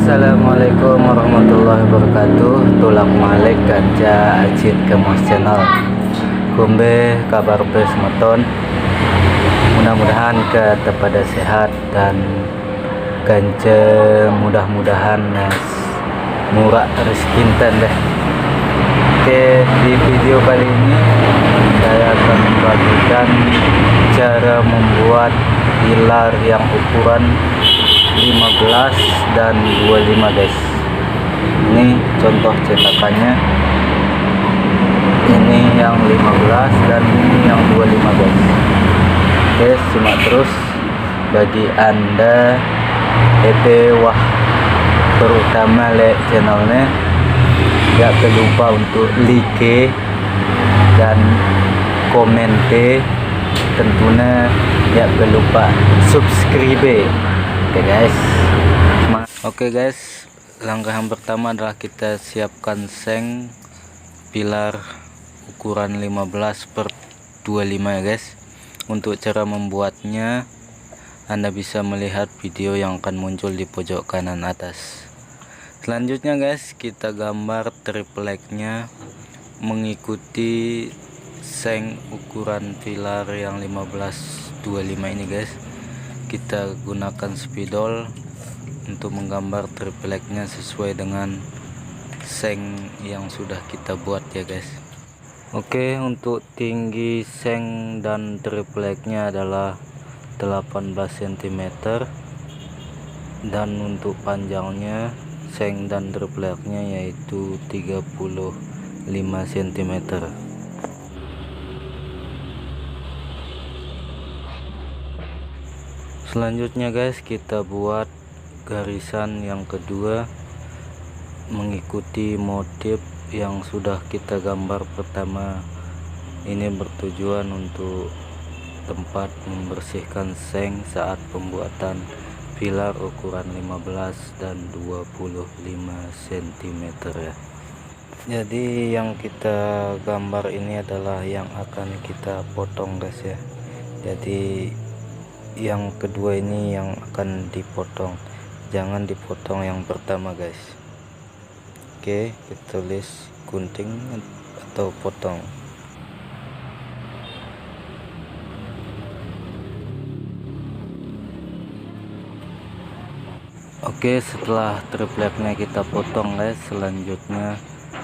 Assalamualaikum warahmatullahi wabarakatuh. Tulak Malik Ganja Ajit Kemas Channel. Kumbe kabar bes meton. Mudah-mudahan kita pada sehat dan ganja mudah-mudahan murah rezeki deh. Oke, di video kali ini saya akan membagikan cara membuat pilar yang ukuran 15 dan 25 guys. Ini contoh cetakannya, ini yang 15 dan ini yang 25 guys. Oke, simak terus. Bagi anda wah terutama channelnya, jangan lupa untuk like dan komente, tentunya jangan lupa subscribe. Oke guys, langkah yang pertama adalah kita siapkan seng pilar ukuran 15/25 ya guys. Untuk cara membuatnya Anda bisa melihat video yang akan muncul di pojok kanan atas. Selanjutnya guys, kita gambar tripleknya mengikuti seng ukuran pilar yang 15/25 ini guys. Kita gunakan spidol untuk menggambar tripleknya sesuai dengan seng yang sudah kita buat ya guys. Oke, untuk tinggi seng dan tripleknya adalah 18 cm dan untuk panjangnya seng dan tripleknya yaitu 35 cm. Selanjutnya guys, kita buat garisan yang kedua mengikuti motif yang sudah kita gambar pertama. Ini bertujuan untuk tempat membersihkan seng saat pembuatan pilar ukuran 15 dan 25 cm ya. Jadi yang kita gambar ini adalah yang akan kita potong guys ya. Jadi yang kedua ini yang akan dipotong, jangan dipotong yang pertama guys. Oke, kita tulis gunting atau potong. Oke, setelah tripleknya kita potong guys, selanjutnya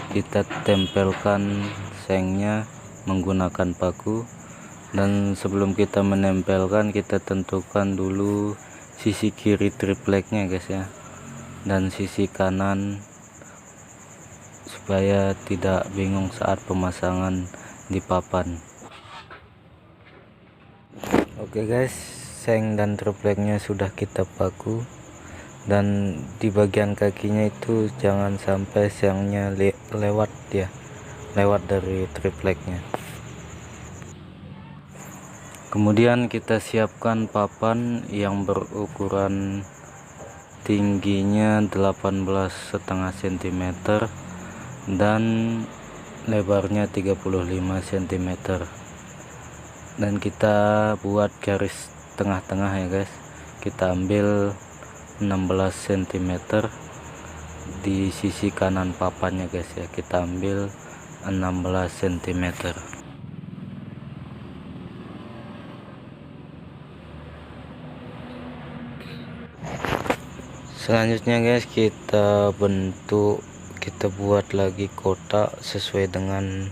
kita tempelkan sengnya menggunakan paku. Dan sebelum kita menempelkan, kita tentukan dulu sisi kiri tripleknya guys ya, dan sisi kanan supaya tidak bingung saat pemasangan di papan. Oke guys, seng dan tripleknya sudah kita paku, dan di bagian kakinya itu jangan sampai sengnya lewat ya, lewat dari tripleknya. Kemudian kita siapkan papan yang berukuran tingginya 18,5 cm dan lebarnya 35 cm, dan kita buat garis tengah-tengah ya guys. Kita ambil 16 cm di sisi kanan papannya guys ya, kita ambil 16 cm. Selanjutnya guys, kita buat lagi kotak sesuai dengan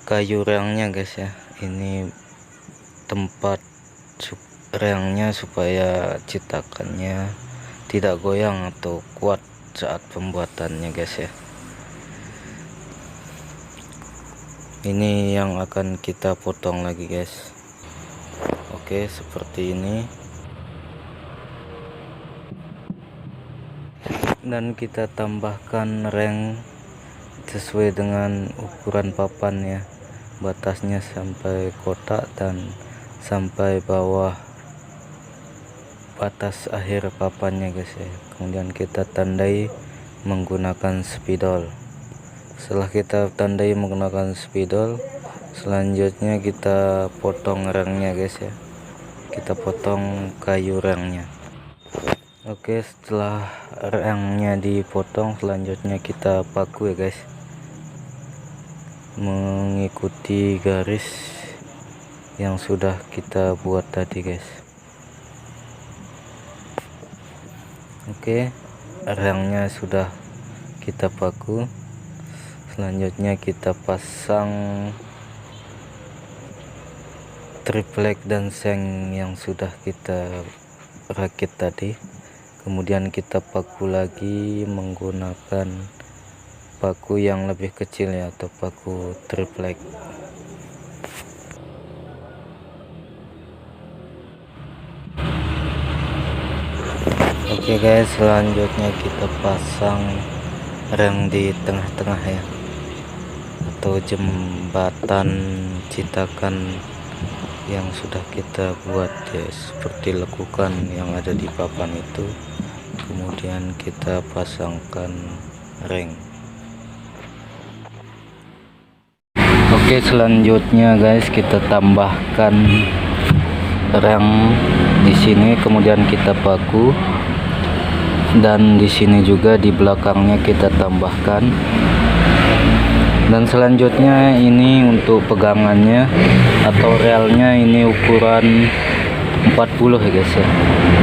kayu reangnya guys ya. Ini tempat reangnya supaya cetakannya tidak goyang atau kuat saat pembuatannya guys ya. Ini yang akan kita potong lagi guys. Oke, seperti ini. Dan kita tambahkan reng sesuai dengan ukuran papan ya, batasnya sampai kotak dan sampai bawah batas akhir papannya guys ya. Kemudian kita tandai menggunakan spidol. Setelah kita tandai menggunakan spidol, selanjutnya kita potong rengnya guys ya, kita potong kayu rengnya. Oke, setelah rangnya dipotong, selanjutnya kita paku ya guys, mengikuti garis yang sudah kita buat tadi guys. Oke, rangnya sudah kita paku, selanjutnya kita pasang triplek dan seng yang sudah kita rakit tadi. Kemudian kita paku lagi menggunakan paku yang lebih kecil ya, atau paku triplek. Oke guys, selanjutnya kita pasang rem di tengah-tengah ya, atau jembatan citakan yang sudah kita buat ya, seperti lekukan yang ada di papan itu. Kemudian kita pasangkan ring. Oke, selanjutnya guys, kita tambahkan rem di sini, kemudian kita paku, dan di sini juga di belakangnya kita tambahkan. Dan selanjutnya ini untuk pegangannya atau relnya, ini ukuran 40 ya guys ya,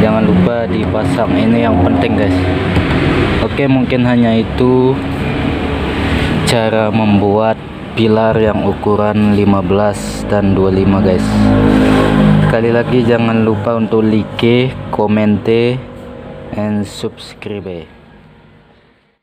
jangan lupa dipasang, ini yang penting guys. Oke, mungkin hanya itu cara membuat pilar yang ukuran 15 dan 25 guys. Sekali lagi jangan lupa untuk like, comment, and subscribe.